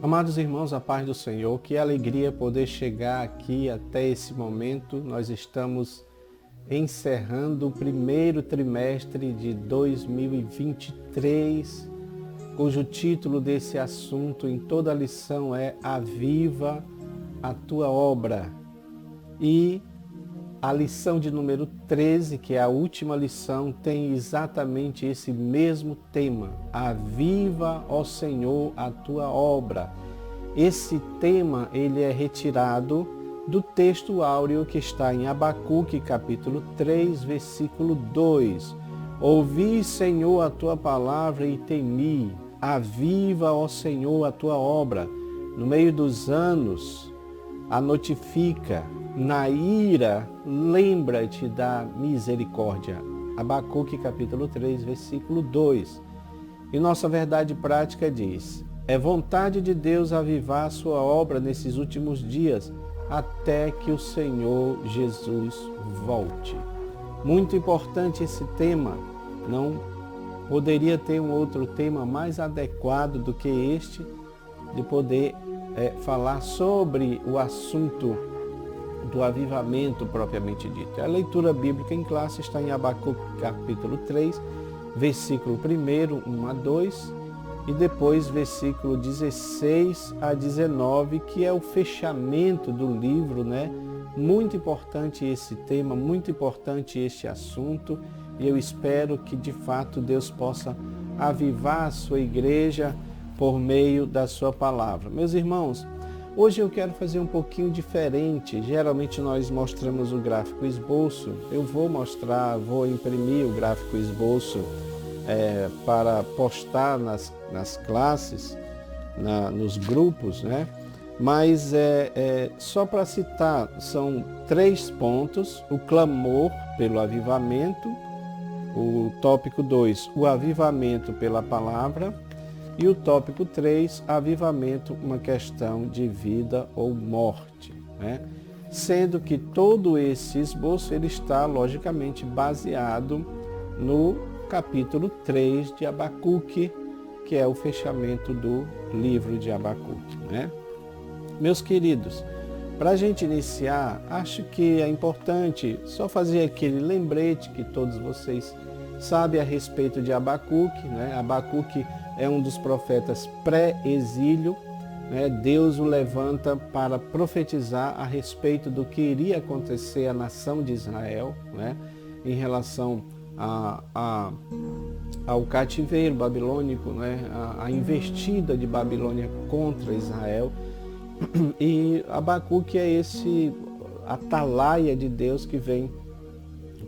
Amados irmãos, a paz do Senhor, que alegria poder chegar aqui até esse momento. Nós estamos encerrando o primeiro trimestre de 2023, cujo título desse assunto em toda a lição é Aviva a Tua Obra. E a lição de número 13, que é a última lição, tem exatamente esse mesmo tema. Aviva, ó Senhor, a tua obra. Esse tema ele é retirado do texto áureo que está em Abacuque, capítulo 3, versículo 2. Ouvi, Senhor, a tua palavra e temi. Aviva, ó Senhor, a tua obra. No meio dos anos, a notifica. Na ira, lembra-te da misericórdia. Abacuque capítulo 3, versículo 2. E nossa verdade prática diz: é vontade de Deus avivar a sua obra nesses últimos dias, até que o Senhor Jesus volte. Muito importante esse tema. Não poderia ter um outro tema mais adequado do que este, de poder falar sobre o assunto do avivamento propriamente dito. A leitura bíblica em classe está em Abacuque capítulo 3, versículo 1, 1 a 2, e depois versículo 16 a 19, que é o fechamento do livro, né? Muito importante esse tema, muito importante este assunto, e eu espero que de fato Deus possa avivar a sua igreja por meio da sua palavra. Meus irmãos, hoje eu quero fazer um pouquinho diferente. Geralmente nós mostramos o gráfico esboço. Eu vou imprimir o gráfico esboço para postar nas classes, nos grupos, né? Mas só para citar, são 3 pontos: o clamor pelo avivamento, o tópico 2, o avivamento pela palavra, e o tópico 3, avivamento, uma questão de vida ou morte, né? Sendo que todo esse esboço ele está logicamente baseado no capítulo 3 de Abacuque, que é o fechamento do livro de Abacuque, né? Meus queridos, para a gente iniciar, acho que é importante só fazer aquele lembrete que todos vocês sabem a respeito de Abacuque, né? Abacuque é um dos profetas pré-exílio, né? Deus o levanta para profetizar a respeito do que iria acontecer à nação de Israel, né? Em relação ao cativeiro babilônico, né? A investida de Babilônia contra Israel. E Abacuque é esse atalaia de Deus que vem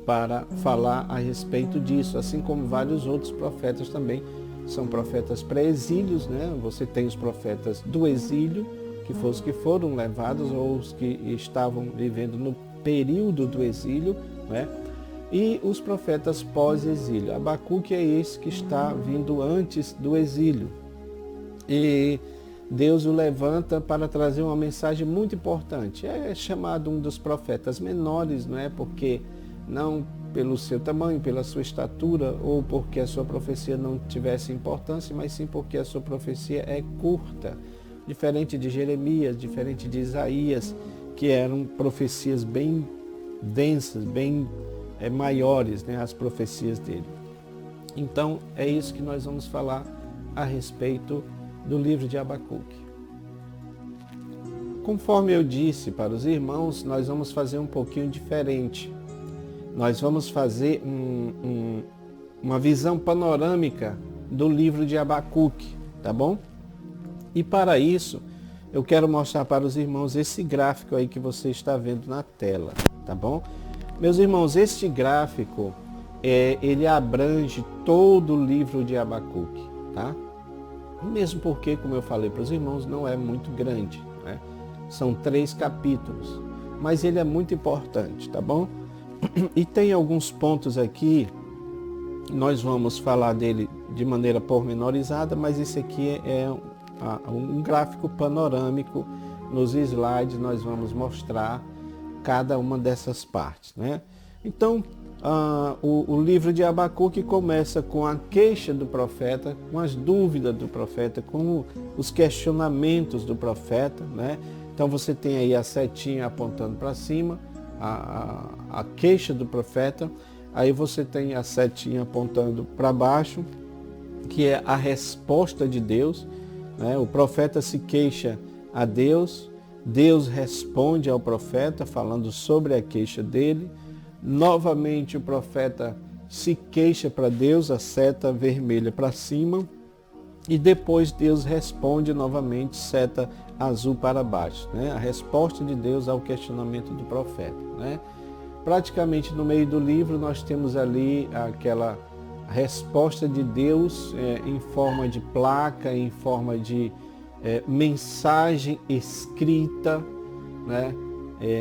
para falar a respeito disso, assim como vários outros profetas também são profetas pré-exílios, né? Você tem os profetas do exílio, que foram levados, ou os que estavam vivendo no período do exílio, né? E os profetas pós-exílio. Abacuque é esse que está vindo antes do exílio. E Deus o levanta para trazer uma mensagem muito importante. É chamado um dos profetas menores, não é? Porque não pelo seu tamanho, pela sua estatura, ou porque a sua profecia não tivesse importância, mas sim porque a sua profecia é curta. Diferente de Jeremias, diferente de Isaías, que eram profecias bem densas, bem maiores, né? As profecias dele. Então, é isso que nós vamos falar a respeito do livro de Abacuque. Conforme eu disse para os irmãos, nós vamos fazer um pouquinho diferente. Nós vamos fazer uma visão panorâmica do livro de Abacuque, tá bom? E para isso, eu quero mostrar para os irmãos esse gráfico aí que você está vendo na tela, tá bom? Meus irmãos, este gráfico, ele abrange todo o livro de Abacuque, tá? Mesmo porque, como eu falei para os irmãos, não é muito grande, né? São 3 capítulos, mas ele é muito importante, tá bom? E tem alguns pontos aqui, nós vamos falar dele de maneira pormenorizada, mas esse aqui é um gráfico panorâmico. Nos slides nós vamos mostrar cada uma dessas partes, né? Então, o livro de Abacuque começa com a queixa do profeta, com as dúvidas do profeta, com os questionamentos do profeta, né? Então você tem aí a setinha apontando para cima, a queixa do profeta, aí você tem a setinha apontando para baixo, que é a resposta de Deus, né? O profeta se queixa a Deus, Deus responde ao profeta falando sobre a queixa dele. Novamente o profeta se queixa para Deus, a seta vermelha para cima, e depois Deus responde novamente, seta azul para baixo, né? A resposta de Deus ao questionamento do profeta, né? Praticamente no meio do livro nós temos ali aquela resposta de Deus em forma de placa, em forma de mensagem escrita, né?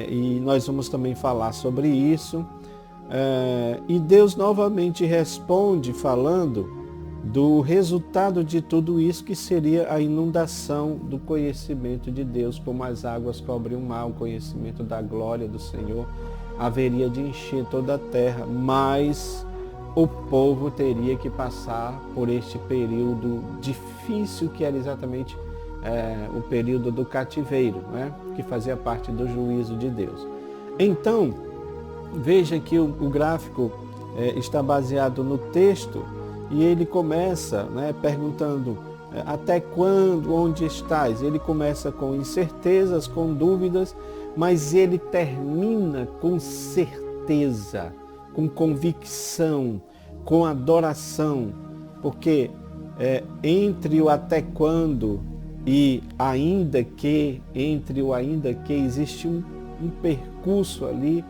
E nós vamos também falar sobre isso. E Deus novamente responde falando do resultado de tudo isso, que seria a inundação do conhecimento de Deus, como as águas cobrem o mar, o conhecimento da glória do Senhor haveria de encher toda a terra, mas o povo teria que passar por este período difícil, que era exatamente o período do cativeiro, né? Que fazia parte do juízo de Deus. Então, veja que o gráfico está baseado no texto, e ele começa, né, perguntando até quando, onde estás? Ele começa com incertezas, com dúvidas, mas ele termina com certeza, com convicção, com adoração, porque entre o até quando e entre o ainda que existe um percurso ali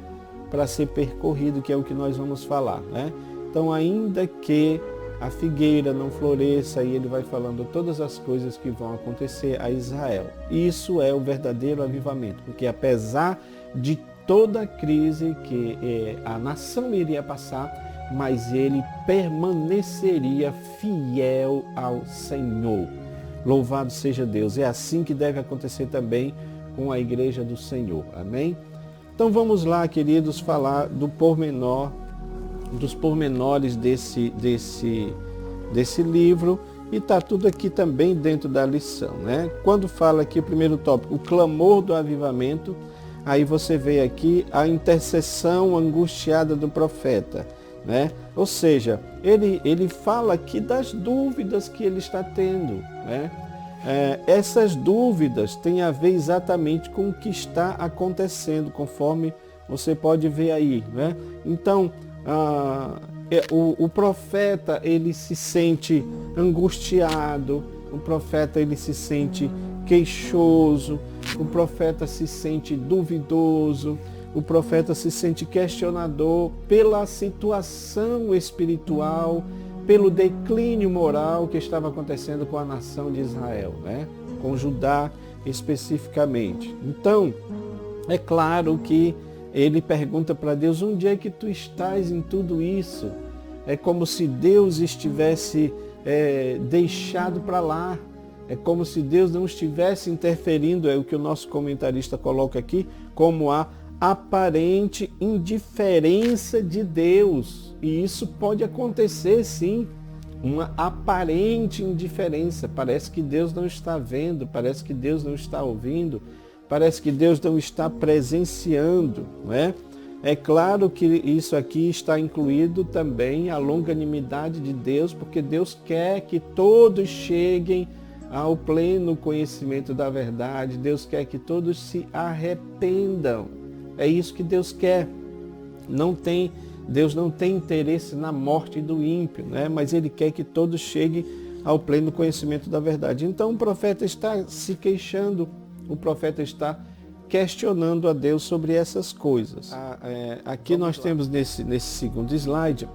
para ser percorrido, que é o que nós vamos falar, né? Então, ainda que a figueira não floresça, e ele vai falando todas as coisas que vão acontecer a Israel. Isso é o verdadeiro avivamento, porque apesar de toda a crise que a nação iria passar, mas ele permaneceria fiel ao Senhor. Louvado seja Deus. É assim que deve acontecer também com a igreja do Senhor. Amém? Então vamos lá, queridos, falar do pormenor, dos pormenores desse livro, e está tudo aqui também dentro da lição, né? Quando fala aqui, o primeiro tópico, o clamor do avivamento, aí você vê aqui a intercessão angustiada do profeta, né? Ou seja, ele fala aqui das dúvidas que ele está tendo, né? Essas dúvidas têm a ver exatamente com o que está acontecendo, conforme você pode ver aí, né? Então, o profeta, ele se sente angustiado, o profeta, ele se sente queixoso, o profeta se sente duvidoso, o profeta se sente questionador pela situação espiritual, pelo declínio moral que estava acontecendo com a nação de Israel, né? Com Judá especificamente. Então, é claro que ele pergunta para Deus: onde é que tu estás em tudo isso? É como se Deus estivesse deixado para lá. É como se Deus não estivesse interferindo, é o que o nosso comentarista coloca aqui, como a aparente indiferença de Deus. E isso pode acontecer, sim, uma aparente indiferença. Parece que Deus não está vendo, parece que Deus não está ouvindo, parece que Deus não está presenciando, não é? É claro que isso aqui está incluído também a longanimidade de Deus, porque Deus quer que todos cheguem ao pleno conhecimento da verdade. Deus quer que todos se arrependam. É isso que Deus quer. Deus não tem interesse na morte do ímpio, né? Mas Ele quer que todos cheguem ao pleno conhecimento da verdade. Então o profeta está se queixando, o profeta está questionando a Deus sobre essas coisas. Aqui nós temos nesse segundo slide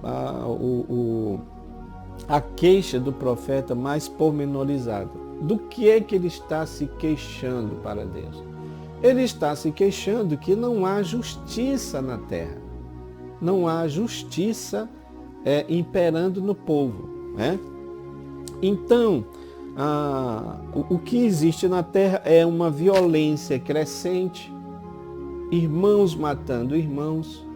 a queixa do profeta mais pormenorizada. Do que é que ele está se queixando para Deus? Ele está se queixando que não há justiça na terra. Não há justiça imperando no povo, né? Então, o que existe na terra é uma violência crescente, irmãos matando irmãos,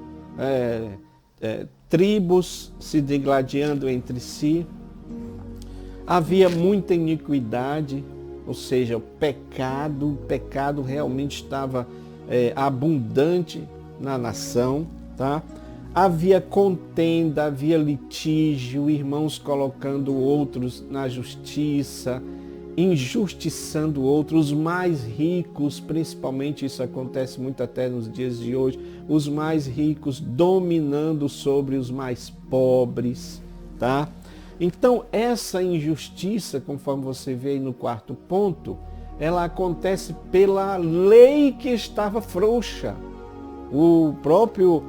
tribos se degladiando entre si, havia muita iniquidade, ou seja, o pecado realmente estava abundante na nação, tá? Havia contenda, havia litígio, irmãos colocando outros na justiça, injustiçando outros, os mais ricos, principalmente isso acontece muito até nos dias de hoje, os mais ricos dominando sobre os mais pobres, tá? Então essa injustiça, conforme você vê aí no quarto ponto, ela acontece pela lei que estava frouxa. O próprio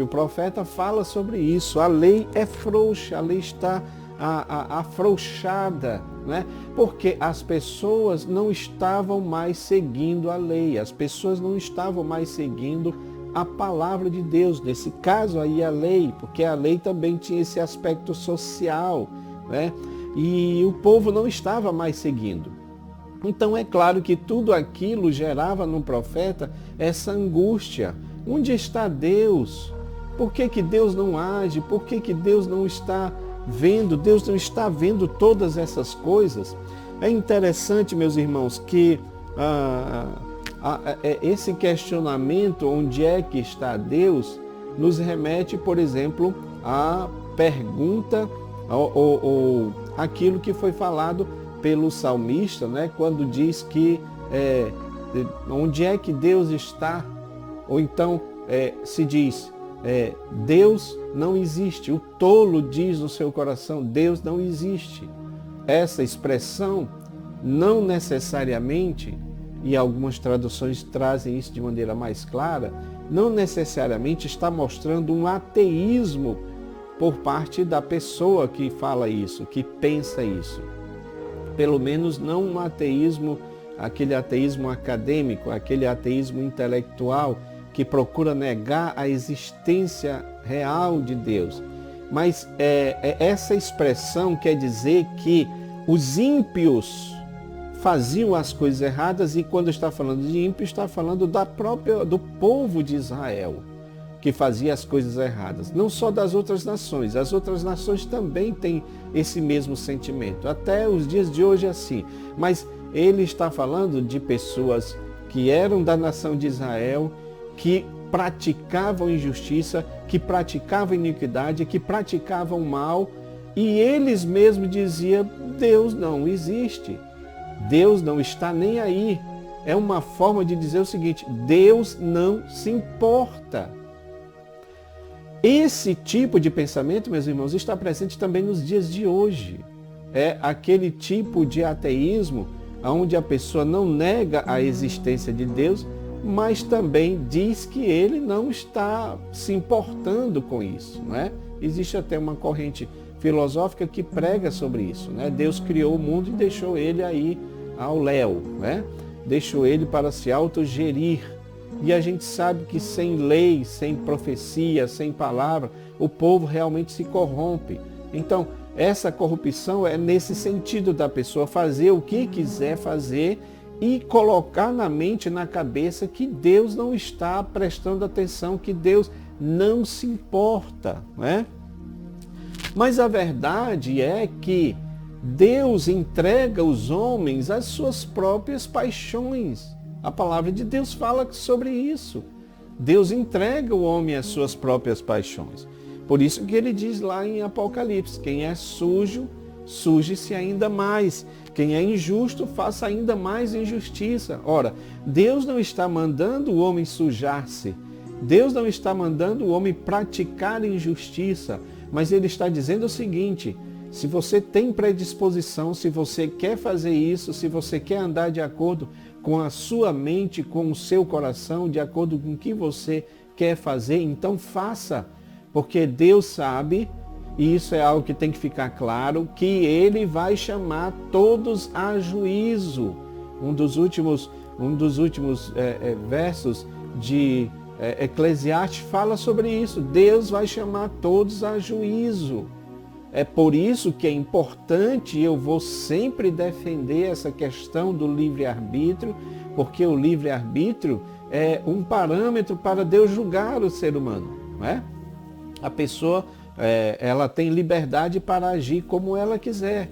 profeta fala sobre isso, a lei é frouxa, a lei está afrouxada, né? Porque as pessoas não estavam mais seguindo a lei, as pessoas não estavam mais seguindo a palavra de Deus, nesse caso aí a lei, porque a lei também tinha esse aspecto social, né? E o povo não estava mais seguindo. Então é claro que tudo aquilo gerava no profeta essa angústia. Onde está Deus? Por que Deus não age? Por que Deus não está vendo? Deus não está vendo todas essas coisas? É interessante, meus irmãos, que esse questionamento, onde é que está Deus, nos remete, por exemplo, à pergunta ou aquilo que foi falado pelo salmista, né, quando diz que onde é que Deus está? Ou então se diz, Deus não existe. O tolo diz no seu coração, Deus não existe. Essa expressão não necessariamente, e algumas traduções trazem isso de maneira mais clara, não necessariamente está mostrando um ateísmo por parte da pessoa que fala isso, que pensa isso. Pelo menos não um ateísmo, aquele ateísmo acadêmico, aquele ateísmo intelectual que procura negar a existência real de Deus. Mas essa expressão quer dizer que os ímpios faziam as coisas erradas, e quando está falando de ímpio, está falando do povo de Israel, que fazia as coisas erradas. Não só das outras nações, as outras nações também têm esse mesmo sentimento. Até os dias de hoje é assim. Mas ele está falando de pessoas que eram da nação de Israel, que praticavam injustiça, que praticavam iniquidade, que praticavam mal, e eles mesmos diziam, Deus não existe. Deus não está nem aí. É uma forma de dizer o seguinte, Deus não se importa. Esse tipo de pensamento, meus irmãos, está presente também nos dias de hoje. É aquele tipo de ateísmo onde a pessoa não nega a existência de Deus, mas também diz que ele não está se importando com isso, não é? Existe até uma corrente filosófica que prega sobre isso, né? Deus criou o mundo e deixou ele aí ao léu, né? Deixou ele para se autogerir. E a gente sabe que sem lei, sem profecia, sem palavra, o povo realmente se corrompe. Então, essa corrupção é nesse sentido da pessoa fazer o que quiser fazer e colocar na mente, na cabeça, que Deus não está prestando atenção, que Deus não se importa, né? Mas a verdade é que Deus entrega os homens às suas próprias paixões. A palavra de Deus fala sobre isso. Deus entrega o homem às suas próprias paixões. Por isso que ele diz lá em Apocalipse, quem é sujo, suje-se ainda mais. Quem é injusto, faça ainda mais injustiça. Ora, Deus não está mandando o homem sujar-se. Deus não está mandando o homem praticar injustiça. Mas ele está dizendo o seguinte, se você tem predisposição, se você quer fazer isso, se você quer andar de acordo com a sua mente, com o seu coração, de acordo com o que você quer fazer, então faça. Porque Deus sabe, e isso é algo que tem que ficar claro, que Ele vai chamar todos a juízo. Um dos últimos versos de Eclesiastes fala sobre isso. Deus vai chamar todos a juízo. É por isso que é importante, eu vou sempre defender essa questão do livre-arbítrio, porque o livre-arbítrio é um parâmetro para Deus julgar o ser humano, não é? A pessoa, ela tem liberdade para agir como ela quiser,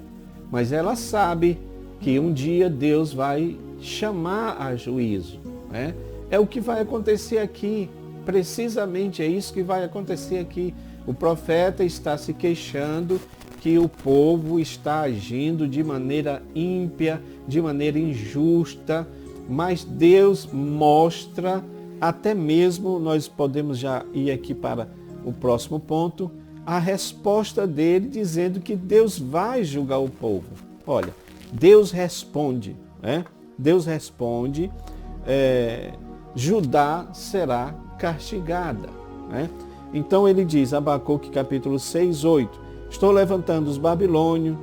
mas ela sabe que um dia Deus vai chamar a juízo, né? É o que vai acontecer aqui, precisamente é isso que vai acontecer aqui. O profeta está se queixando que o povo está agindo de maneira ímpia, de maneira injusta, mas Deus mostra, até mesmo, nós podemos já ir aqui para o próximo ponto, a resposta dele dizendo que Deus vai julgar o povo. Olha, Deus responde, né? Deus responde, Judá será castigada, né? Então ele diz, Abacuque capítulo 6, 8, estou levantando os babilônios,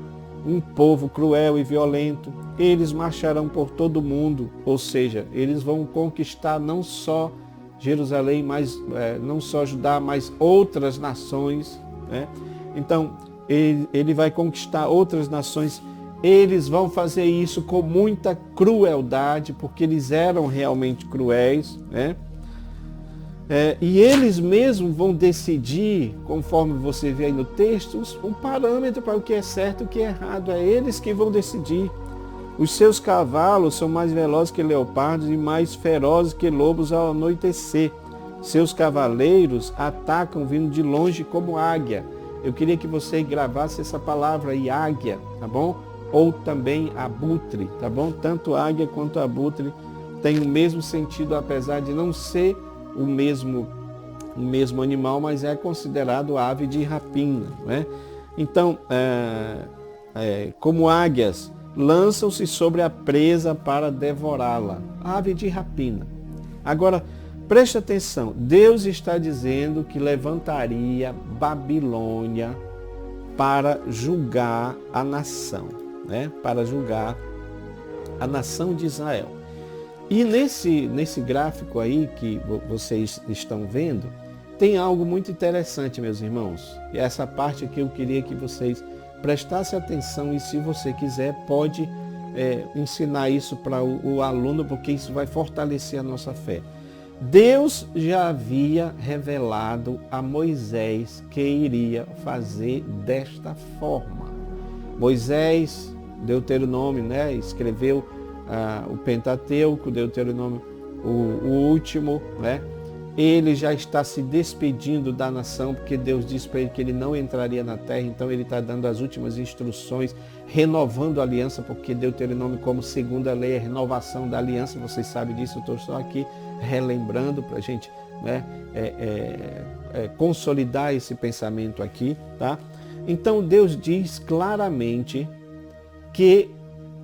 um povo cruel e violento, eles marcharão por todo o mundo, ou seja, eles vão conquistar não só Jerusalém, mas não só Judá, mas outras nações, né? Então, ele vai conquistar outras nações, eles vão fazer isso com muita crueldade, porque eles eram realmente cruéis, né? E eles mesmos vão decidir, conforme você vê aí no texto, um parâmetro para o que é certo e o que é errado. É eles que vão decidir. Os seus cavalos são mais velozes que leopardos e mais ferozes que lobos ao anoitecer. Seus cavaleiros atacam vindo de longe como águia. Eu queria que você gravasse essa palavra aí, águia, tá bom? Ou também abutre, tá bom? Tanto águia quanto abutre tem o mesmo sentido, apesar de não ser o mesmo animal, mas é considerado ave de rapina, né? Então, como águias, lançam-se sobre a presa para devorá-la. Ave de rapina. Agora, preste atenção. Deus está dizendo que levantaria Babilônia para julgar a nação, né? Para julgar a nação de Israel. E nesse gráfico aí que vocês estão vendo, tem algo muito interessante, meus irmãos. E essa parte aqui eu queria que vocês prestassem atenção e, se você quiser, pode ensinar isso para o aluno, porque isso vai fortalecer a nossa fé. Deus já havia revelado a Moisés que iria fazer desta forma. Moisés, Deuteronômio, né, escreveu o Pentateuco, Deuteronômio, o último, né? Ele já está se despedindo da nação, porque Deus disse para ele que ele não entraria na terra, então ele está dando as últimas instruções, renovando a aliança, porque Deuteronômio, como segunda lei, é renovação da aliança, vocês sabem disso, eu estou só aqui relembrando para a gente, né, consolidar esse pensamento aqui, tá? Então Deus diz claramente que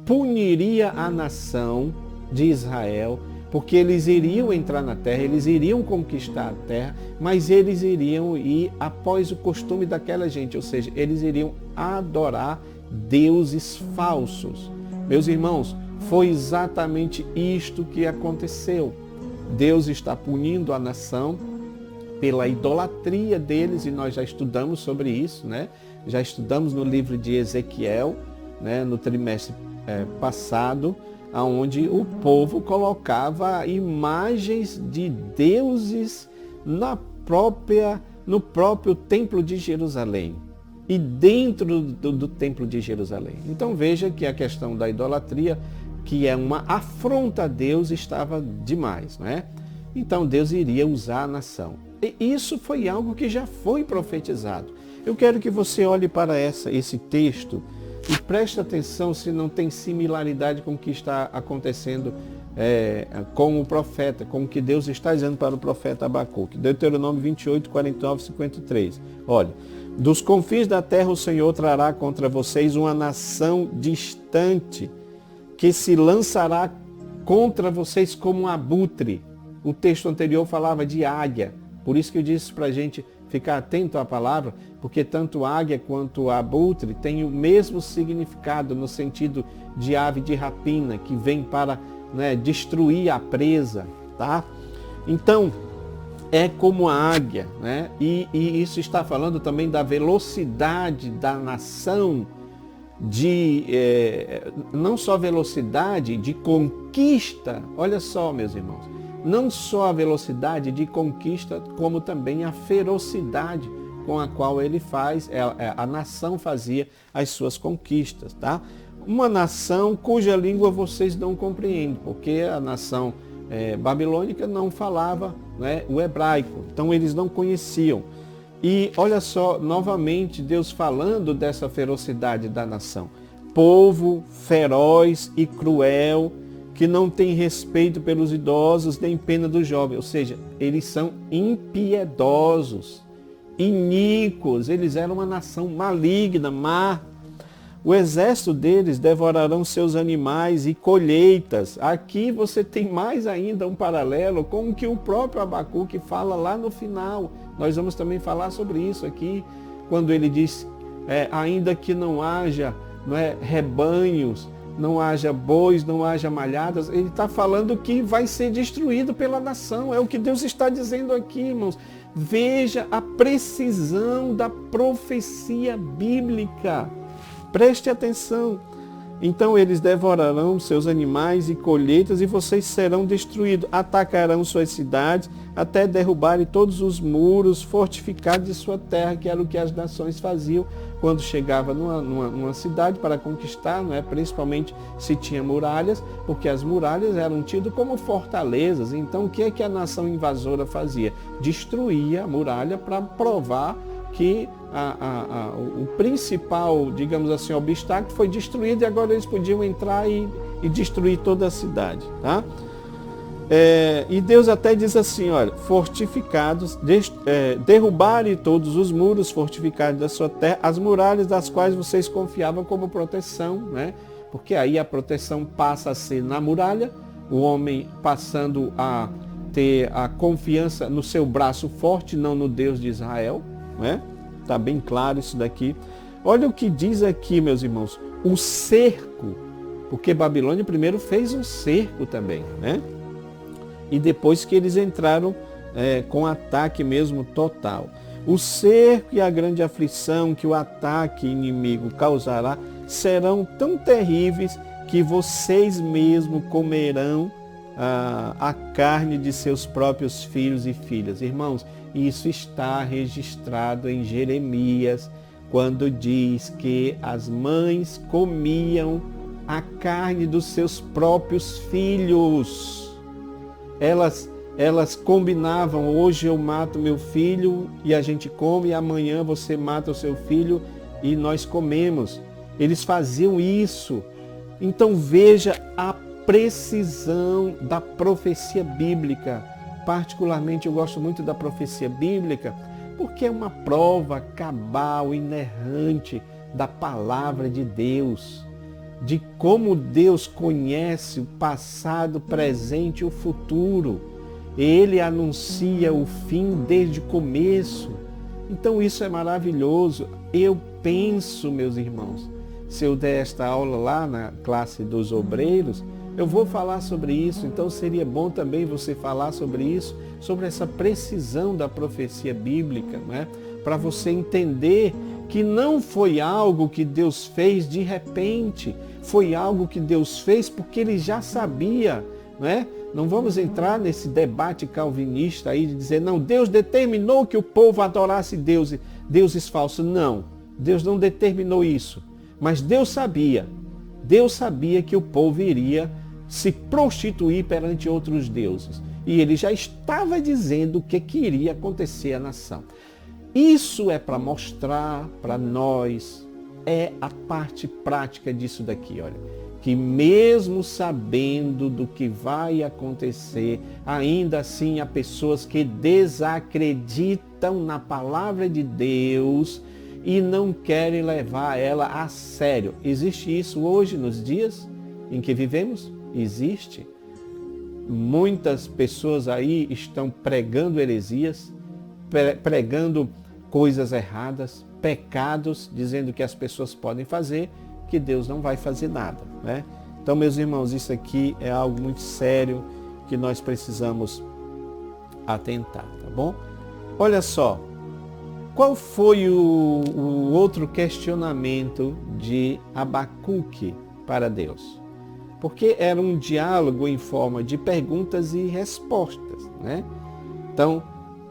puniria a nação de Israel, porque eles iriam entrar na terra, eles iriam conquistar a terra, mas eles iriam ir após o costume daquela gente, ou seja, eles iriam adorar deuses falsos. Meus irmãos, foi exatamente isto que aconteceu. Deus está punindo a nação pela idolatria deles, e nós já estudamos sobre isso, né? Já estudamos no livro de Ezequiel, né? No trimestre passado, onde o povo colocava imagens de deuses no próprio templo de Jerusalém e dentro do templo de Jerusalém. Então veja que a questão da idolatria, que é uma afronta a Deus, estava demais, né? Então Deus iria usar a nação. E isso foi algo que já foi profetizado. Eu quero que você olhe para esse texto e preste atenção se não tem similaridade com o que está acontecendo com o profeta, com o que Deus está dizendo para o profeta Abacuque. Deuteronômio 28, 49, 53. Olha, dos confins da terra o Senhor trará contra vocês uma nação distante, que se lançará contra vocês como um abutre. O texto anterior falava de águia, por isso que eu disse para a gente ficar atento à palavra, porque tanto águia quanto abutre tem o mesmo significado, no sentido de ave de rapina, que vem para, né, destruir a presa, tá? Então, é como a águia, né? E isso está falando também da velocidade da nação, não só velocidade de conquista, olha só, meus irmãos, não só a velocidade de conquista, como também a ferocidade, com a qual ele faz, a nação fazia as suas conquistas, tá? Uma nação cuja língua vocês não compreendem, porque a nação babilônica não falava, né, o hebraico, então eles não conheciam. E olha só, novamente, Deus falando dessa ferocidade da nação. Povo feroz e cruel, que não tem respeito pelos idosos, nem pena do jovem. Ou seja, eles são impiedosos, iníquos, eles eram uma nação maligna, má. O exército deles devorarão seus animais e colheitas. Aqui você tem mais ainda um paralelo com o que o próprio Abacuque fala lá no final. Nós vamos também falar sobre isso aqui, quando ele diz, ainda que não haja rebanhos, não haja bois, não haja malhadas, ele está falando que vai ser destruído pela nação. É o que Deus está dizendo aqui, irmãos. Veja a precisão da profecia bíblica. Preste atenção. Então eles devorarão seus animais e colheitas e vocês serão destruídos. Atacarão suas cidades até derrubarem todos os muros fortificados de sua terra, que era o que as nações faziam quando chegava numa cidade para conquistar, principalmente se tinha muralhas, porque as muralhas eram tidas como fortalezas. Então o que é que a nação invasora fazia? Destruía a muralha para provar que o principal, digamos assim, obstáculo foi destruído e agora eles podiam entrar e destruir toda a cidade. Tá? E Deus até diz assim, olha, fortificados, derrubarem todos os muros fortificados da sua terra, as muralhas das quais vocês confiavam como proteção, né? Porque aí a proteção passa a ser na muralha, o homem passando a ter a confiança no seu braço forte, não no Deus de Israel. Está bem claro isso daqui. Olha o que diz aqui, meus irmãos, o cerco, porque Babilônia primeiro fez um cerco também, né? E depois que eles entraram com ataque mesmo total. O cerco e a grande aflição que o ataque inimigo causará serão tão terríveis que vocês mesmos comerão a carne de seus próprios filhos e filhas. Irmãos, isso está registrado em Jeremias, quando diz que as mães comiam a carne dos seus próprios filhos. Elas combinavam, hoje eu mato meu filho e a gente come, e amanhã você mata o seu filho e nós comemos. Eles faziam isso. Então veja a precisão da profecia bíblica. Particularmente eu gosto muito da profecia bíblica porque é uma prova cabal, inerrante da palavra de Deus, de como Deus conhece o passado, o presente e o futuro. Ele anuncia o fim desde o começo. Então isso é maravilhoso. Eu penso, meus irmãos, se eu der esta aula lá na classe dos obreiros, eu vou falar sobre isso, então seria bom também você falar sobre isso, sobre essa precisão da profecia bíblica, para você entender que não foi algo que Deus fez de repente, foi algo que Deus fez porque Ele já sabia, Não vamos entrar nesse debate calvinista aí de dizer, não, Deus determinou que o povo adorasse deuses falsos. Não, Deus não determinou isso, mas Deus sabia que o povo iria se prostituir perante outros deuses. E ele já estava dizendo o que iria acontecer à nação. Isso é para mostrar para nós, é a parte prática disso daqui, olha. Que mesmo sabendo do que vai acontecer, ainda assim há pessoas que desacreditam na palavra de Deus e não querem levar ela a sério. Existe isso hoje nos dias em que vivemos? Existe. Muitas pessoas aí estão pregando heresias, pregando coisas erradas, pecados, dizendo que as pessoas podem fazer, que Deus não vai fazer nada, Então, meus irmãos, isso aqui é algo muito sério que nós precisamos atentar, tá bom? Olha só, qual foi o outro questionamento de Abacuque para Deus? Porque era um diálogo em forma de perguntas e respostas, Então,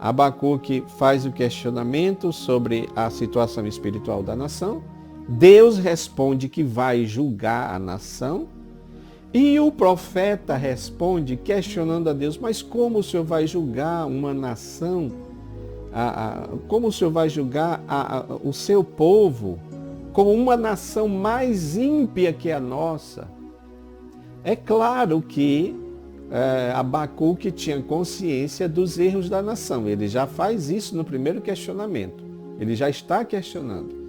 Abacuque faz o questionamento sobre a situação espiritual da nação. Deus responde que vai julgar a nação. E o profeta responde questionando a Deus, mas como o Senhor vai julgar uma nação? Como o Senhor vai julgar o seu povo como uma nação mais ímpia que a nossa? É claro que Abacuque tinha consciência dos erros da nação. Ele já faz isso no primeiro questionamento. Ele já está questionando.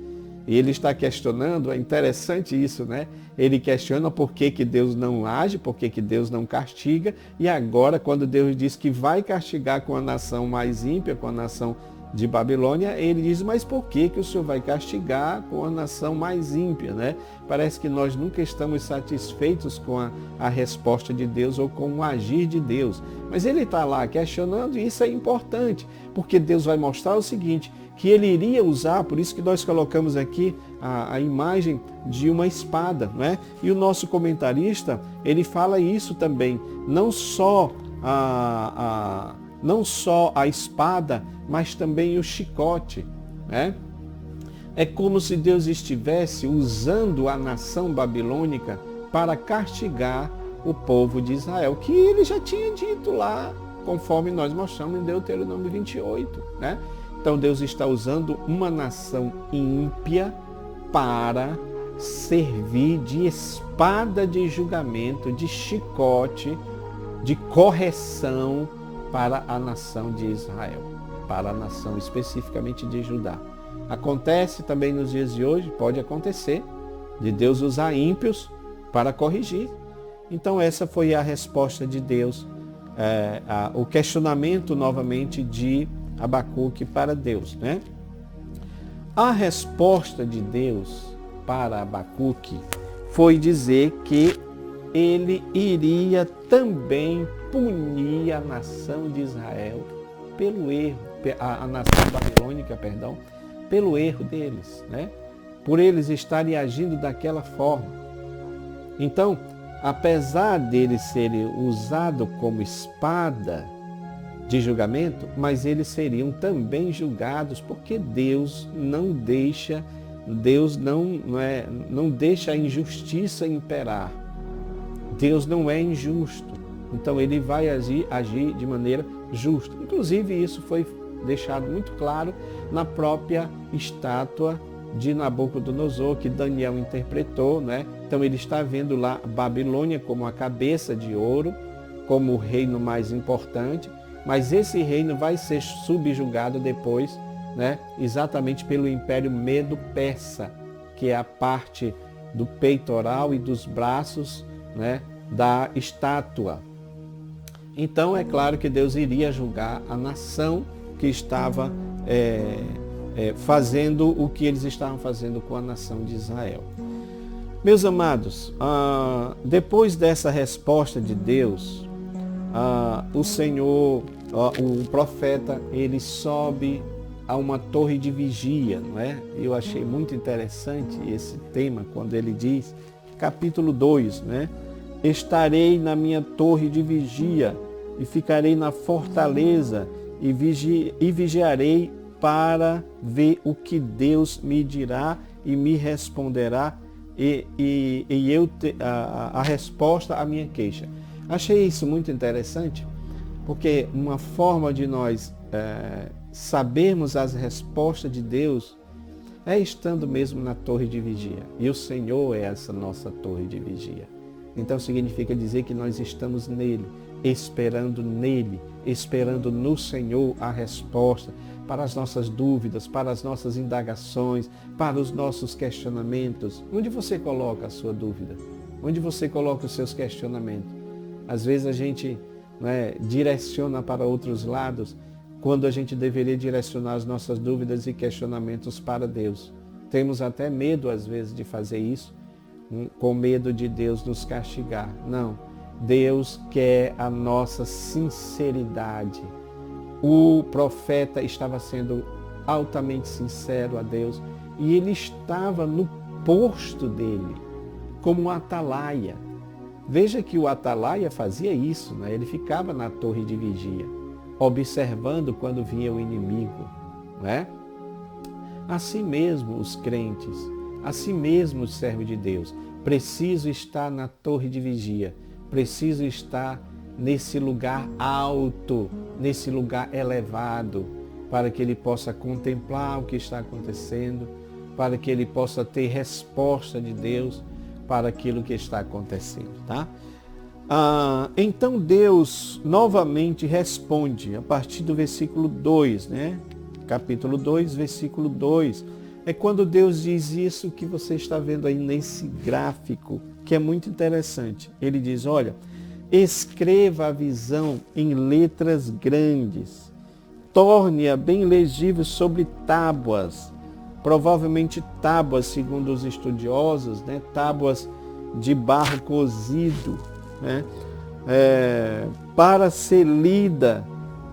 E ele está questionando, é interessante isso, né? Ele questiona por que Deus não age, por que Deus não castiga. E agora, quando Deus diz que vai castigar com a nação mais ímpia, com a nação de Babilônia, ele diz, mas por que o Senhor vai castigar com a nação mais ímpia, né? Parece que nós nunca estamos satisfeitos com a resposta de Deus ou com o agir de Deus. Mas ele está lá questionando e isso é importante, porque Deus vai mostrar o seguinte, que ele iria usar, por isso que nós colocamos aqui a imagem de uma espada, né? E o nosso comentarista, ele fala isso também, não só a espada, mas também o chicote, né? É como se Deus estivesse usando a nação babilônica para castigar o povo de Israel, que ele já tinha dito lá, conforme nós mostramos em Deuteronômio 28, né? Então Deus está usando uma nação ímpia para servir de espada de julgamento, de chicote, de correção para a nação de Israel, para a nação especificamente de Judá. Acontece também nos dias de hoje, pode acontecer, de Deus usar ímpios para corrigir. Então essa foi a resposta de Deus, o questionamento novamente de Abacuque para Deus, né? A resposta de Deus para Abacuque foi dizer que ele iria também punir a nação de Israel pelo erro, a nação babilônica, perdão, pelo erro deles, né? Por eles estarem agindo daquela forma. Então, apesar deles serem usados como espada de julgamento, mas eles seriam também julgados, porque Deus não deixa a injustiça imperar. Deus não é injusto, então ele vai agir de maneira justa. Inclusive isso foi deixado muito claro na própria estátua de Nabucodonosor, que Daniel interpretou, né? Então ele está vendo lá Babilônia como a cabeça de ouro, como o reino mais importante, mas esse reino vai ser subjugado depois, né, exatamente pelo Império Medo-Persa, que é a parte do peitoral e dos braços, né, da estátua. Então é claro que Deus iria julgar a nação que estava fazendo o que eles estavam fazendo com a nação de Israel. Meus amados, depois dessa resposta de Deus, o Senhor, o profeta, ele sobe a uma torre de vigia, não é? Eu achei muito interessante esse tema quando ele diz, capítulo 2, né? Estarei na minha torre de vigia e ficarei na fortaleza e vigiarei para ver o que Deus me dirá e me responderá a resposta à minha queixa. Achei isso muito interessante, porque uma forma de nós sabermos as respostas de Deus é estando mesmo na torre de vigia. E o Senhor é essa nossa torre de vigia. Então significa dizer que nós estamos nele, esperando no Senhor a resposta para as nossas dúvidas, para as nossas indagações, para os nossos questionamentos. Onde você coloca a sua dúvida? Onde você coloca os seus questionamentos? Às vezes a gente direciona para outros lados, quando a gente deveria direcionar as nossas dúvidas e questionamentos para Deus. Temos até medo, às vezes, de fazer isso, com medo de Deus nos castigar. Não, Deus quer a nossa sinceridade. O profeta estava sendo altamente sincero a Deus e ele estava no posto dele, como um atalaia. Veja que o atalaia fazia isso, né? Ele ficava na torre de vigia. observando quando vinha o inimigo, né? Assim mesmo os crentes, assim mesmo os servos de Deus, precisam estar na torre de vigia, precisam estar nesse lugar alto, nesse lugar elevado, para que ele possa contemplar o que está acontecendo, para que ele possa ter resposta de Deus para aquilo que está acontecendo, tá? Então Deus novamente responde a partir do versículo 2, né? Capítulo 2, versículo 2. É quando Deus diz isso que você está vendo aí nesse gráfico, que é muito interessante. Ele diz, olha, escreva a visão em letras grandes, torne-a bem legível sobre tábuas, provavelmente tábuas, segundo os estudiosos, né? Tábuas de barro cozido, né? Para ser lida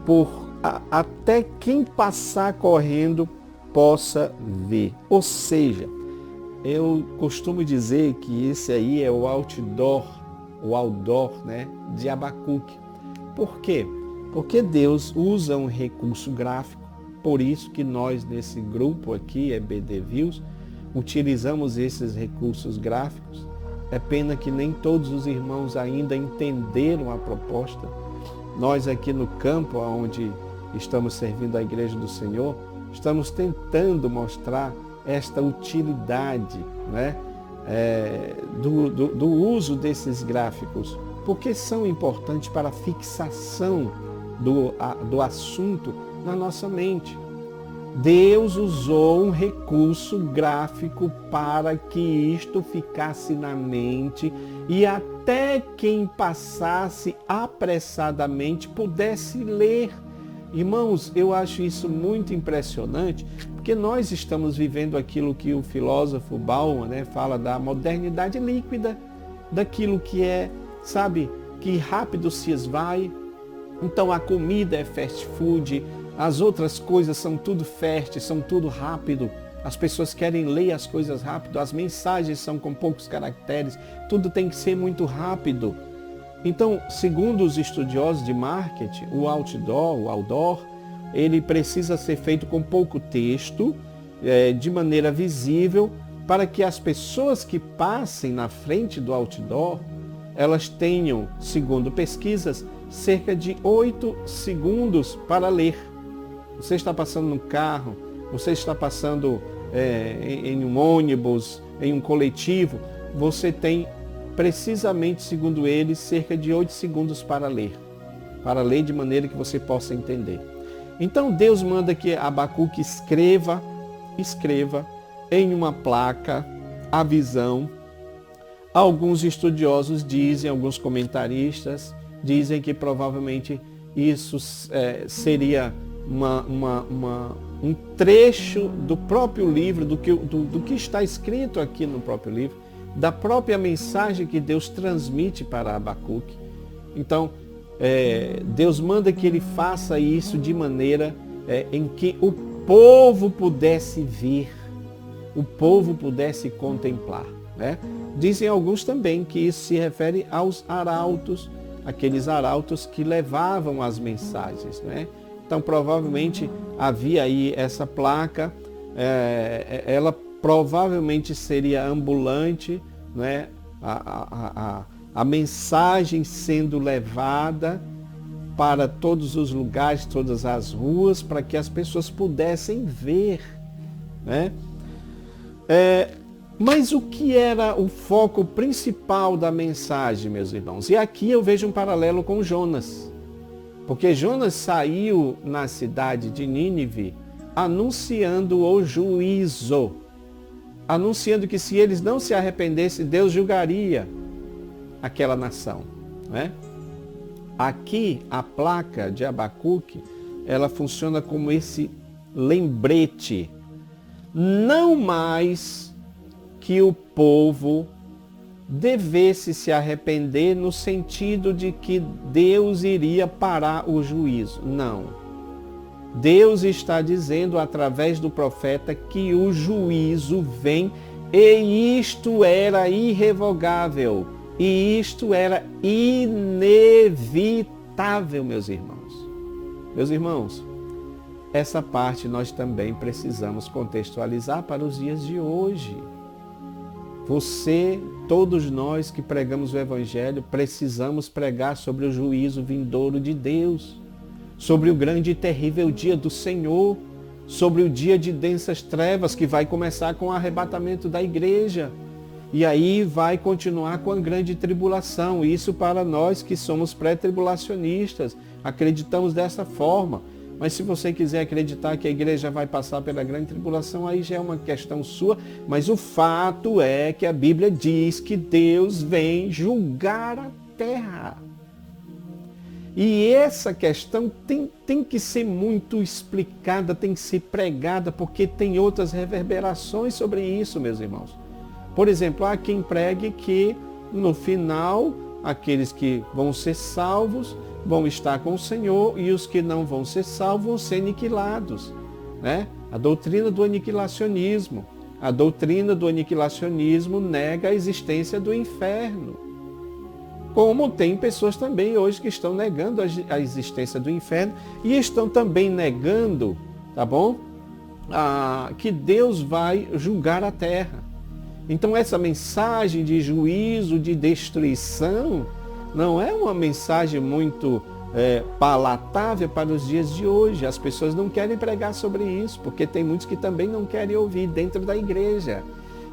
por até quem passar correndo possa ver. Ou seja, eu costumo dizer que esse aí é o outdoor, né, de Abacuque. Por quê? Porque Deus usa um recurso gráfico, por isso que nós nesse grupo aqui, EBD Views, utilizamos esses recursos gráficos. É pena que nem todos os irmãos ainda entenderam a proposta. Nós aqui no campo, onde estamos servindo a Igreja do Senhor, estamos tentando mostrar esta utilidade, né, do uso desses gráficos, porque são importantes para a fixação do assunto na nossa mente. Deus usou um recurso gráfico para que isto ficasse na mente e até quem passasse apressadamente pudesse ler. Irmãos, eu acho isso muito impressionante, porque nós estamos vivendo aquilo que o filósofo Bauman, né, fala da modernidade líquida, daquilo que é, sabe, que rápido se esvai. Então a comida é fast food, as outras coisas são tudo fast, são tudo rápido. As pessoas querem ler as coisas rápido, as mensagens são com poucos caracteres, tudo tem que ser muito rápido. Então, segundo os estudiosos de marketing, o outdoor, ele precisa ser feito com pouco texto, de maneira visível, para que as pessoas que passem na frente do outdoor, elas tenham, segundo pesquisas, cerca de 8 segundos para ler. Você está passando no carro, você está passando em um ônibus, em um coletivo, você tem precisamente, segundo eles, cerca de 8 segundos para ler de maneira que você possa entender. Então Deus manda que Abacuque escreva em uma placa a visão. Alguns estudiosos dizem, alguns comentaristas dizem que provavelmente isso seria um trecho do próprio livro, do que está escrito aqui no próprio livro, da própria mensagem que Deus transmite para Abacuque. Então, Deus manda que ele faça isso de maneira em que o povo pudesse ver, o povo pudesse contemplar, né? Dizem alguns também que isso se refere aos arautos, aqueles arautos que levavam as mensagens, né? Então, provavelmente havia aí essa placa, ela provavelmente seria ambulante, né? A mensagem sendo levada para todos os lugares, todas as ruas, para que as pessoas pudessem ver, né? Mas o que era o foco principal da mensagem, meus irmãos? E aqui eu vejo um paralelo com Jonas. Porque Jonas saiu na cidade de Nínive anunciando o juízo. Anunciando que se eles não se arrependessem, Deus julgaria aquela nação, né? Aqui, a placa de Abacuque, ela funciona como esse lembrete. Não mais que o povo devesse se arrepender no sentido de que Deus iria parar o juízo. Não. Deus está dizendo através do profeta que o juízo vem e isto era irrevogável. E isto era inevitável, meus irmãos. Meus irmãos, essa parte nós também precisamos contextualizar para os dias de hoje. Você, todos nós que pregamos o Evangelho, precisamos pregar sobre o juízo vindouro de Deus, sobre o grande e terrível dia do Senhor, sobre o dia de densas trevas que vai começar com o arrebatamento da igreja. E aí vai continuar com a grande tribulação. Isso para nós que somos pré-tribulacionistas, acreditamos dessa forma. Mas se você quiser acreditar que a igreja vai passar pela grande tribulação, aí já é uma questão sua. Mas o fato é que a Bíblia diz que Deus vem julgar a terra. E essa questão tem que ser muito explicada, tem que ser pregada, porque tem outras reverberações sobre isso, meus irmãos. Por exemplo, há quem pregue que no final, aqueles que vão ser salvos vão estar com o Senhor e os que não vão ser salvos vão ser aniquilados, né? A doutrina do aniquilacionismo. A doutrina do aniquilacionismo nega a existência do inferno. Como tem pessoas também hoje que estão negando a existência do inferno e estão também negando, tá bom? Que Deus vai julgar a terra. Então essa mensagem de juízo, de destruição, não é uma mensagem muito palatável para os dias de hoje. As pessoas não querem pregar sobre isso, porque tem muitos que também não querem ouvir dentro da igreja.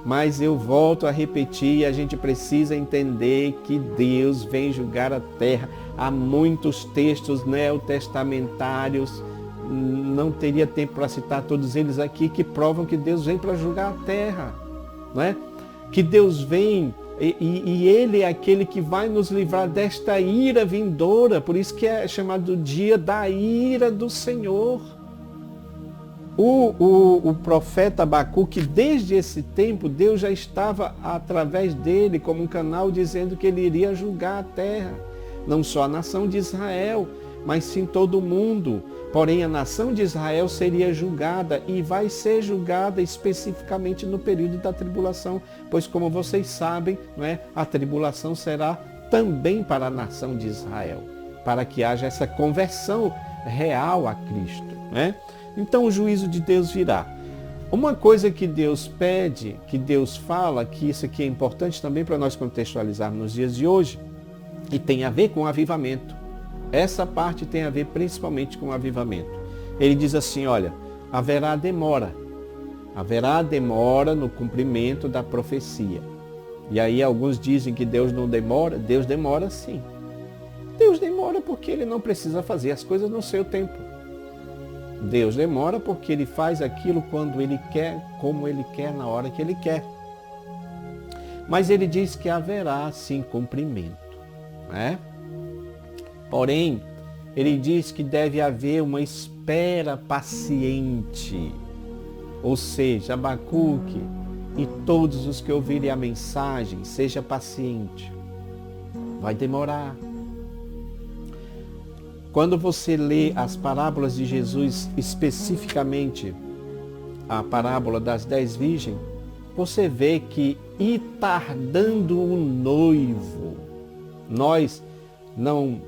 Mas eu volto a repetir, a gente precisa entender que Deus vem julgar a terra. Há muitos textos neotestamentários, não teria tempo para citar todos eles aqui, que provam que Deus vem para julgar a terra, não é? Que Deus vem e Ele é aquele que vai nos livrar desta ira vindoura, por isso que é chamado dia da ira do Senhor. O profeta Abacuque, desde esse tempo, Deus já estava através dele como um canal dizendo que ele iria julgar a terra, não só a nação de Israel, mas sim todo o mundo. Porém, a nação de Israel seria julgada e vai ser julgada especificamente no período da tribulação, pois como vocês sabem, não é? A tribulação será também para a nação de Israel, para que haja essa conversão real a Cristo, né? Então o juízo de Deus virá. Uma coisa que Deus pede, que Deus fala, que isso aqui é importante também para nós contextualizarmos nos dias de hoje, e tem a ver com o avivamento. Essa parte tem a ver principalmente com o avivamento. Ele diz assim, olha, haverá demora no cumprimento da profecia. E aí alguns dizem que Deus não demora. Deus demora sim. Deus demora porque Ele não precisa fazer as coisas no seu tempo. Deus demora porque Ele faz aquilo quando Ele quer, como Ele quer, na hora que Ele quer. Mas Ele diz que haverá sim cumprimento, né? Porém, Ele diz que deve haver uma espera paciente. Ou seja, Abacuque e todos os que ouvirem a mensagem, seja paciente. Vai demorar. Quando você lê as parábolas de Jesus, especificamente a parábola das 10 virgens, você vê que, e tardando o noivo, nós não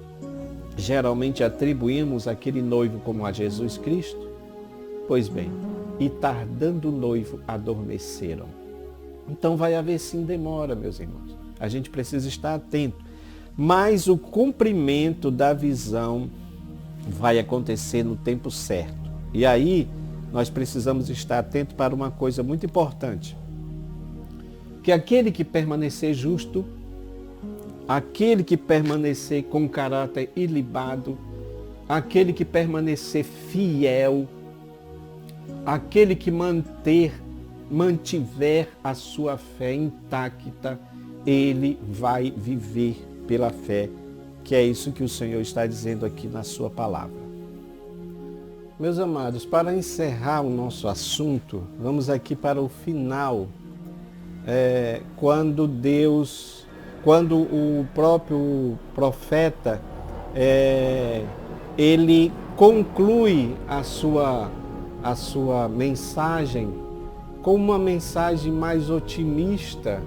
geralmente atribuímos aquele noivo como a Jesus Cristo? Pois bem, e tardando o noivo, adormeceram. Então vai haver sim demora, meus irmãos. A gente precisa estar atento. Mas o cumprimento da visão vai acontecer no tempo certo. E aí nós precisamos estar atentos para uma coisa muito importante. Que aquele que permanecer justo, aquele que permanecer com caráter ilibado, aquele que permanecer fiel, aquele que mantiver a sua fé intacta, ele vai viver pela fé, que é isso que o Senhor está dizendo aqui na sua palavra. Meus amados, para encerrar o nosso assunto, vamos aqui para o final, quando o próprio profeta, ele conclui a sua mensagem com uma mensagem mais otimista,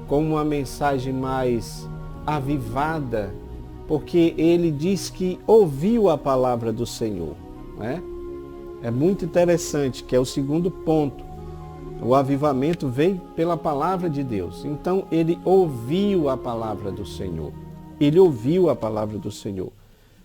com uma mensagem mais avivada, porque ele diz que ouviu a palavra do Senhor, né? É muito interessante, que é o segundo ponto. O avivamento veio pela palavra de Deus. Então ele ouviu a palavra do Senhor. Ele ouviu a palavra do Senhor.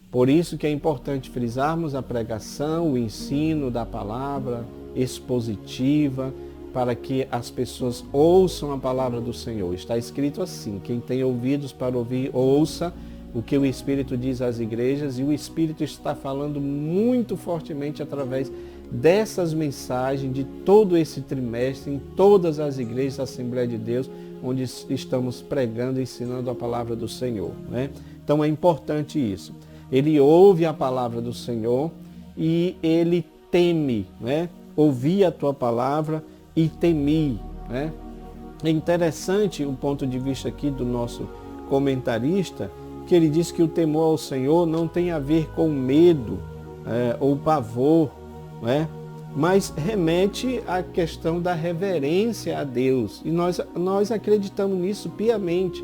Por isso que é importante frisarmos a pregação, o ensino da palavra expositiva, para que as pessoas ouçam a palavra do Senhor. Está escrito assim: quem tem ouvidos para ouvir, ouça o que o Espírito diz às igrejas, e o Espírito está falando muito fortemente através dessas mensagens de todo esse trimestre, em todas as igrejas da Assembleia de Deus, onde estamos pregando e ensinando a palavra do Senhor, né? Então é importante isso. Ele ouve a palavra do Senhor e ele teme, né? Ouvi a tua palavra e temi, né? É interessante o ponto de vista aqui do nosso comentarista, que ele diz que o temor ao Senhor não tem a ver com medo ou pavor, né? Mas remete à questão da reverência a Deus. E nós acreditamos nisso piamente.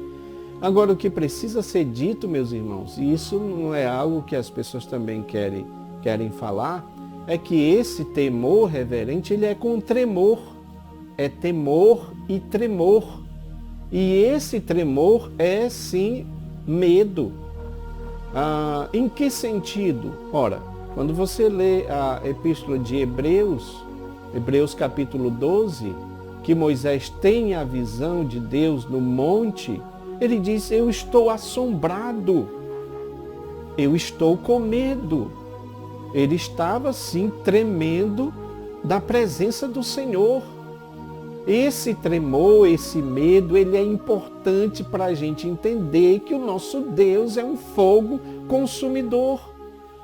Agora, o que precisa ser dito, meus irmãos, e isso não é algo que as pessoas também querem falar, é que esse temor reverente, ele é com tremor. É temor e tremor. E esse tremor é, sim, medo. Em que sentido? Ora, quando você lê a epístola de Hebreus capítulo 12, que Moisés tem a visão de Deus no monte, ele diz: eu estou assombrado, eu estou com medo. Ele estava, sim, tremendo da presença do Senhor. Esse tremor, esse medo, ele é importante para a gente entender que o nosso Deus é um fogo consumidor.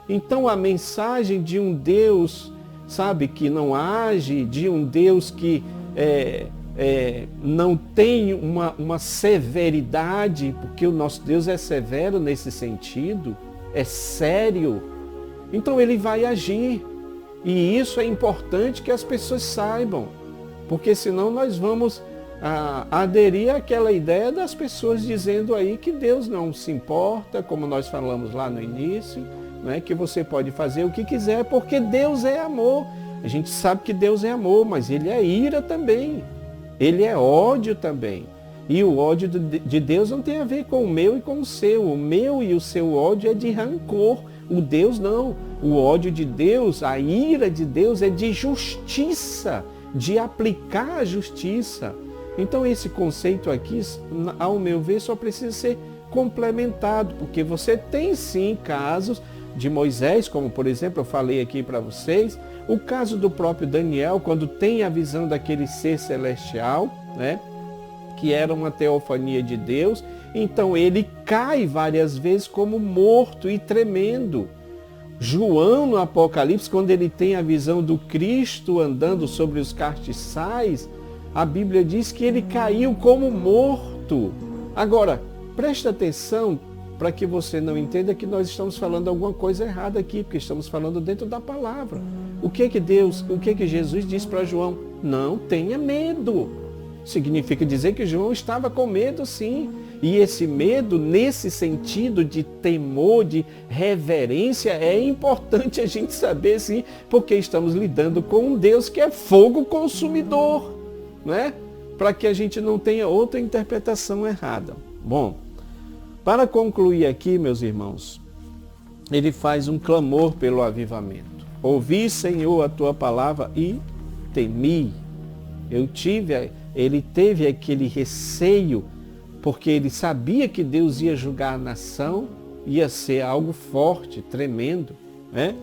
Então a mensagem de um Deus, sabe, que não age, de um Deus que não tem uma severidade, porque o nosso Deus é severo nesse sentido, é sério. Então ele vai agir. E isso é importante que as pessoas saibam. Porque senão nós vamos aderir àquela ideia das pessoas dizendo aí que Deus não se importa, como nós falamos lá no início, né, que você pode fazer o que quiser, porque Deus é amor. A gente sabe que Deus é amor, mas Ele é ira também. Ele é ódio também. E o ódio de Deus não tem a ver com o meu e com o seu. O meu e o seu ódio é de rancor. O Deus não. O ódio de Deus, a ira de Deus é de justiça, de aplicar a justiça. Então esse conceito aqui, ao meu ver, só precisa ser complementado, porque você tem sim casos de Moisés, como por exemplo eu falei aqui para vocês, o caso do próprio Daniel, quando tem a visão daquele ser celestial, né, que era uma teofania de Deus, então ele cai várias vezes como morto e tremendo. João, no Apocalipse, quando ele tem a visão do Cristo andando sobre os castiçais, a Bíblia diz que ele caiu como morto. Agora, presta atenção para que você não entenda que nós estamos falando alguma coisa errada aqui, porque estamos falando dentro da palavra. O que que Jesus disse para João? Não tenha medo. Significa dizer que João estava com medo, sim. E esse medo, nesse sentido de temor, de reverência, é importante a gente saber, sim, porque estamos lidando com um Deus que é fogo consumidor, né? Para que a gente não tenha outra interpretação errada. Bom, para concluir aqui, meus irmãos, ele faz um clamor pelo avivamento. Ouvi, Senhor, a tua palavra e temi. Ele teve aquele receio, porque ele sabia que Deus ia julgar a nação, ia ser algo forte, tremendo, né?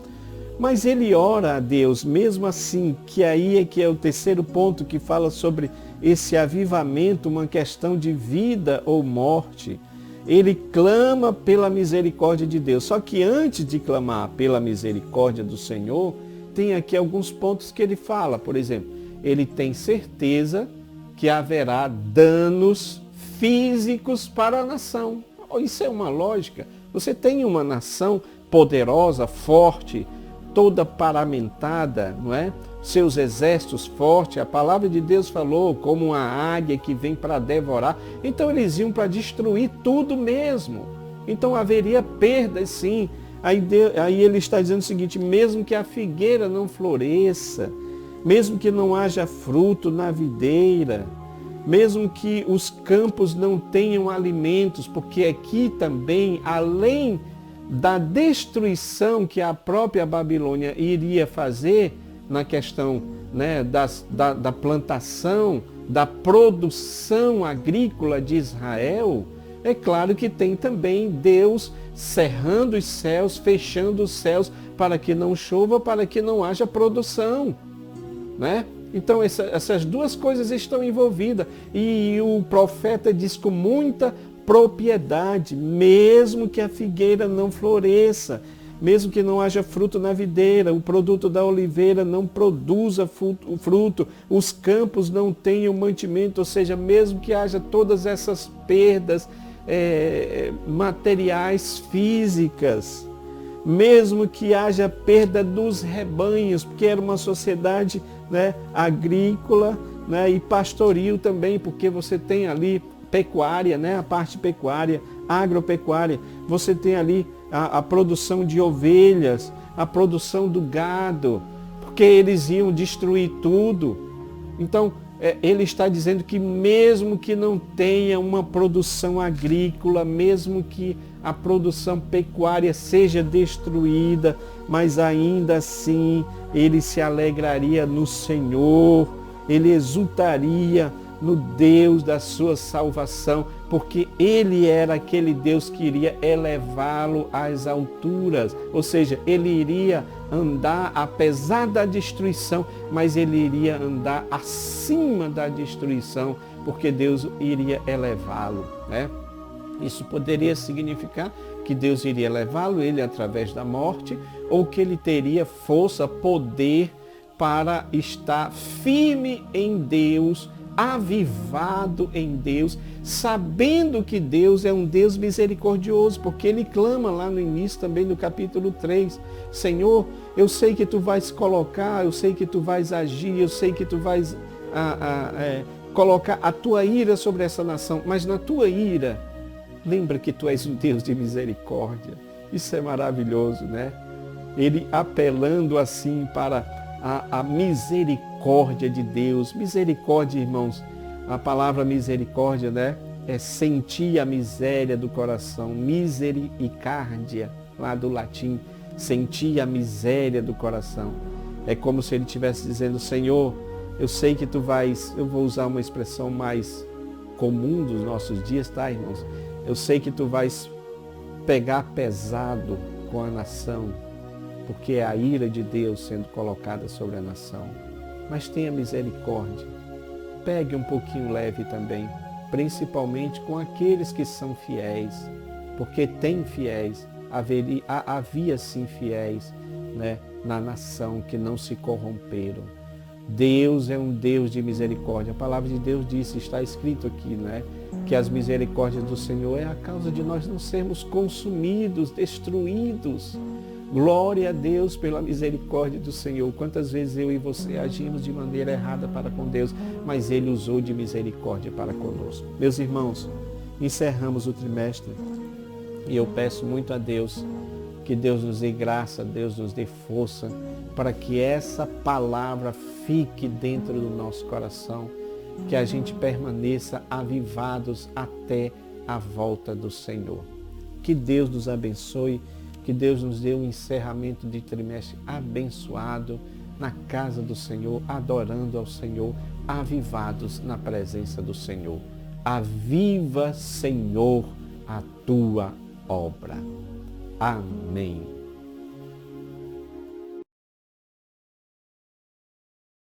Mas ele ora a Deus, mesmo assim, que aí é que é o terceiro ponto que fala sobre esse avivamento, uma questão de vida ou morte. Ele clama pela misericórdia de Deus. Só que antes de clamar pela misericórdia do Senhor, tem aqui alguns pontos que ele fala. Por exemplo, ele tem certeza que haverá danos físicos para a nação. Isso é uma lógica. Você tem uma nação poderosa, forte, toda paramentada, não é? Seus exércitos fortes, a palavra de Deus falou, como uma águia que vem para devorar. Então eles iam para destruir tudo mesmo. Então haveria perdas sim. Aí ele está dizendo o seguinte: mesmo que a figueira não floresça, mesmo que não haja fruto na videira, mesmo que os campos não tenham alimentos, porque aqui também, além da destruição que a própria Babilônia iria fazer na questão, né, da plantação, da produção agrícola de Israel, é claro que tem também Deus cerrando os céus, fechando os céus para que não chova, para que não haja produção, né? Então essas duas coisas estão envolvidas. E o profeta diz com muita propriedade: mesmo que a figueira não floresça, mesmo que não haja fruto na videira, o produto da oliveira não produza fruto, os campos não tenham mantimento, ou seja, mesmo que haja todas essas perdas materiais, físicas, mesmo que haja perda dos rebanhos, porque era uma sociedade, né, agrícola, né, e pastoril também, porque você tem ali pecuária, né, a parte pecuária, agropecuária, você tem ali a produção de ovelhas, a produção do gado, porque eles iam destruir tudo. Então, ele está dizendo que mesmo que não tenha uma produção agrícola, mesmo que a produção pecuária seja destruída, mas ainda assim ele se alegraria no Senhor, ele exultaria no Deus da sua salvação, porque ele era aquele Deus que iria elevá-lo às alturas, ou seja, ele iria andar apesar da destruição, mas ele iria andar acima da destruição, porque Deus iria elevá-lo, né? Isso poderia significar que Deus iria levá-lo, ele através da morte, ou que ele teria força, poder para estar firme em Deus, avivado em Deus, sabendo que Deus é um Deus misericordioso, porque ele clama lá no início também do capítulo 3, Senhor, eu sei que tu vais colocar, eu sei que tu vais agir, eu sei que tu vais colocar a tua ira sobre essa nação, mas na tua ira, lembra que tu és um Deus de misericórdia. Isso é maravilhoso, né? Ele apelando assim para a misericórdia de Deus. Misericórdia, irmãos, a palavra misericórdia, né, é sentir a miséria do coração. Misericórdia, lá do latim, sentir a miséria do coração. É como se ele estivesse dizendo: Senhor, eu sei que tu vais, eu vou usar uma expressão mais comum dos nossos dias, tá, irmãos? Eu sei que tu vais pegar pesado com a nação, porque é a ira de Deus sendo colocada sobre a nação. Mas tenha misericórdia. Pegue um pouquinho leve também, principalmente com aqueles que são fiéis, porque tem fiéis, havia sim fiéis, né, na nação que não se corromperam. Deus é um Deus de misericórdia. A palavra de Deus diz, está escrito aqui, né, que as misericórdias do Senhor é a causa de nós não sermos consumidos, destruídos. Glória a Deus pela misericórdia do Senhor. Quantas vezes eu e você agimos de maneira errada para com Deus, mas Ele usou de misericórdia para conosco. Meus irmãos, encerramos o trimestre e eu peço muito a Deus que Deus nos dê graça, Deus nos dê força para que essa palavra fique dentro do nosso coração, que a gente permaneça avivados até a volta do Senhor. Que Deus nos abençoe, que Deus nos dê um encerramento de trimestre abençoado na casa do Senhor, adorando ao Senhor, avivados na presença do Senhor. Aviva, Senhor, a tua obra. Amém.